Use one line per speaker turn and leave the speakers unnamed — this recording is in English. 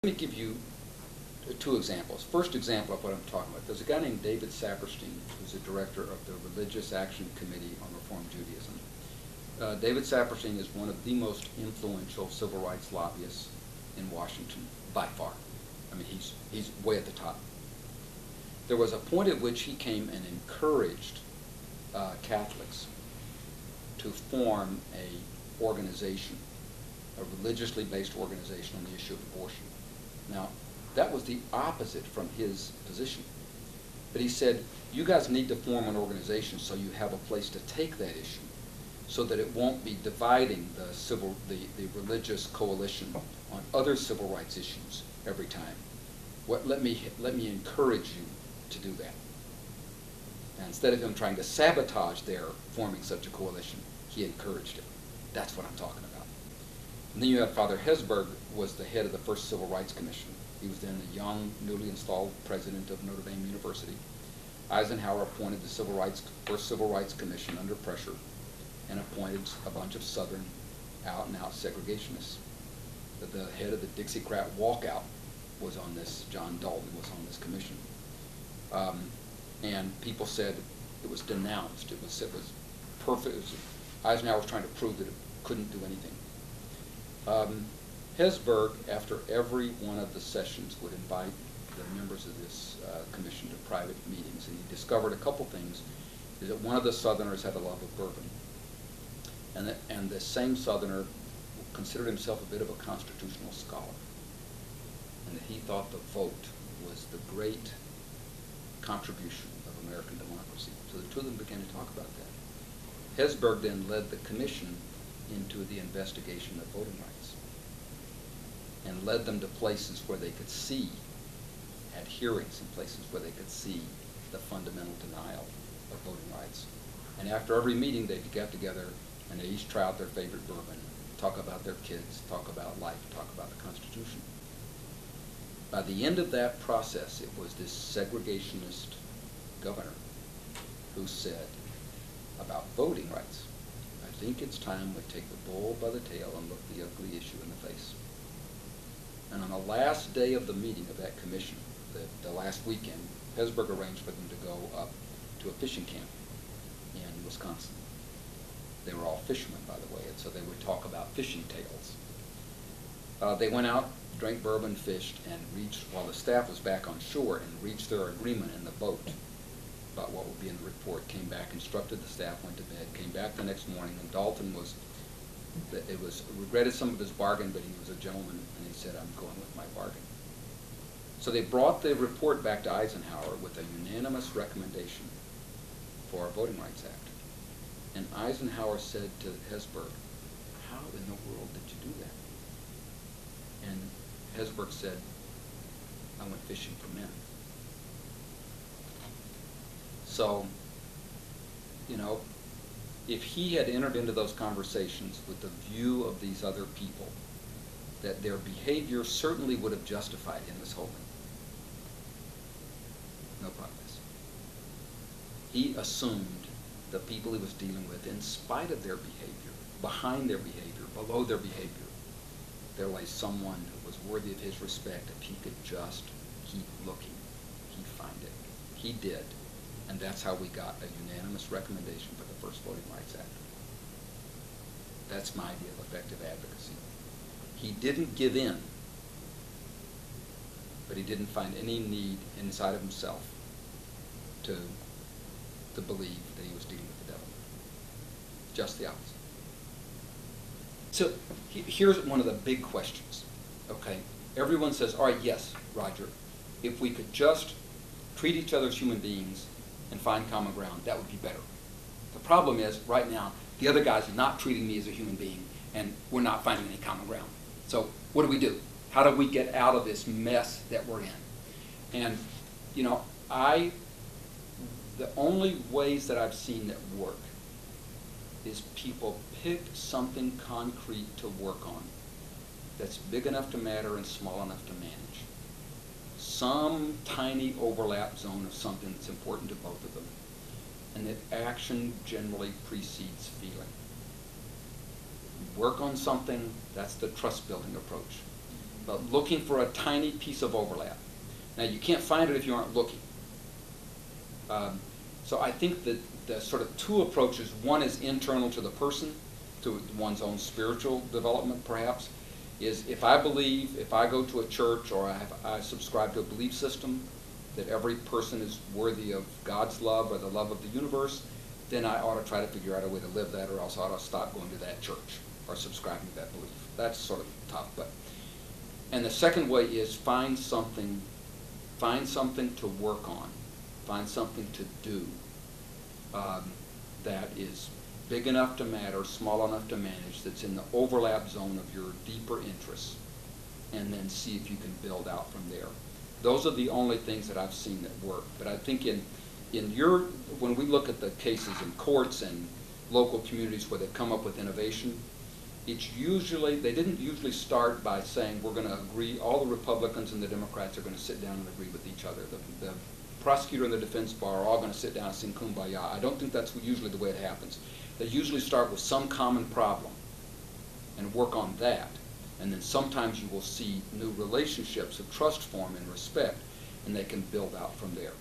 Let me give you two examples. First example of what I'm talking about. There's a guy named David Saperstein, who's the director of the Religious Action Committee on Reform Judaism. David Saperstein is one of the most influential civil rights lobbyists in Washington, by far. I mean, he's way at the top. There was a point at which he came and encouraged Catholics to form a organization, a religiously based organization on the issue of abortion. Now, that was the opposite from his position. But he said, you guys need to form an organization so you have a place to take that issue, so that it won't be dividing the religious coalition on other civil rights issues every time. Let me encourage you to do that. And instead of him trying to sabotage their forming such a coalition, he encouraged it. That's what I'm talking about. And then you have Father Hesburgh, was the head of the first Civil Rights Commission. He was then the young, newly installed president of Notre Dame University. Eisenhower appointed the first Civil Rights Commission under pressure and appointed a bunch of Southern out-and-out segregationists. The head of the Dixiecrat walkout was on this, John Dalton was on this commission. And people said it was denounced. It was perfect. Eisenhower was trying to prove that it couldn't do anything. Hesburgh, after every one of the sessions, would invite the members of this commission to private meetings, and he discovered a couple things. Is that one of the Southerners had a love of bourbon, and the same Southerner considered himself a bit of a constitutional scholar, and that he thought the vote was the great contribution of American democracy. So the two of them began to talk about that. Hesburgh then led the commission into the investigation of voting rights and led them to places where they could see, had hearings in places where they could see the fundamental denial of voting rights. And after every meeting, they'd get together and they each try out their favorite bourbon, talk about their kids, talk about life, talk about the Constitution. By the end of that process, it was this segregationist governor who said about voting rights, I think it's time we take the bull by the tail and look the ugly issue in the face. And on the last day of the meeting of that commission, the last weekend, Hesburgh arranged for them to go up to a fishing camp in Wisconsin. They were all fishermen, by the way, and so they would talk about fishing tales. They went out, drank bourbon, fished, and reached, while the staff was back on shore, and reached their agreement in the boat about what would be in the report, came back, instructed the staff, went to bed, came back the next morning, and Dalton regretted some of his bargain, but he was a gentleman, and he said, I'm going with my bargain. So they brought the report back to Eisenhower with a unanimous recommendation for a Voting Rights Act. And Eisenhower said to Hesburgh, how in the world did you do that? And Hesburgh said, I went fishing for men. So, you know, if he had entered into those conversations with the view of these other people, that their behavior certainly would have justified him as holding. No progress. He assumed the people he was dealing with, in spite of their behavior, behind their behavior, below their behavior, there lay someone who was worthy of his respect if he could just keep looking. He'd find it. He did. And that's how we got a unanimous recommendation for the first Voting Rights Act. That's my idea of effective advocacy. He didn't give in, but he didn't find any need inside of himself to believe that he was dealing with the devil. Just the opposite. So here's one of the big questions, okay? Everyone says, all right, yes, Roger, if we could just treat each other as human beings and find common ground, that would be better. The problem is, right now, the other guy's not treating me as a human being, and we're not finding any common ground. So what do? How do we get out of this mess that we're in? And, you know, the only ways that I've seen that work is people pick something concrete to work on that's big enough to matter and small enough to manage. Some tiny overlap zone of something that's important to both of them, and that action generally precedes feeling. Work on something, that's the trust-building approach. looking for a tiny piece of overlap. Now, you can't find it if you aren't looking. So I think that the sort of two approaches, one is internal to the person, to one's own spiritual development perhaps, is if I believe, if I go to a church or I subscribe to a belief system that every person is worthy of God's love or the love of the universe, then I ought to try to figure out a way to live that, or else I ought to stop going to that church or subscribing to that belief. That's sort of tough. And the second way is find something to work on, find something to do that is big enough to matter, small enough to manage, that's in the overlap zone of your deeper interests, and then see if you can build out from there. Those are the only things that I've seen that work. But I think when we look at the cases in courts and local communities where they've come up with innovation, it's usually, they didn't usually start by saying we're going to agree, all the Republicans and the Democrats are going to sit down and agree with each other. The prosecutor and the defense bar are all going to sit down and sing Kumbaya. I don't think that's usually the way it happens. They usually start with some common problem and work on that. And then sometimes you will see new relationships of trust form and respect, and they can build out from there.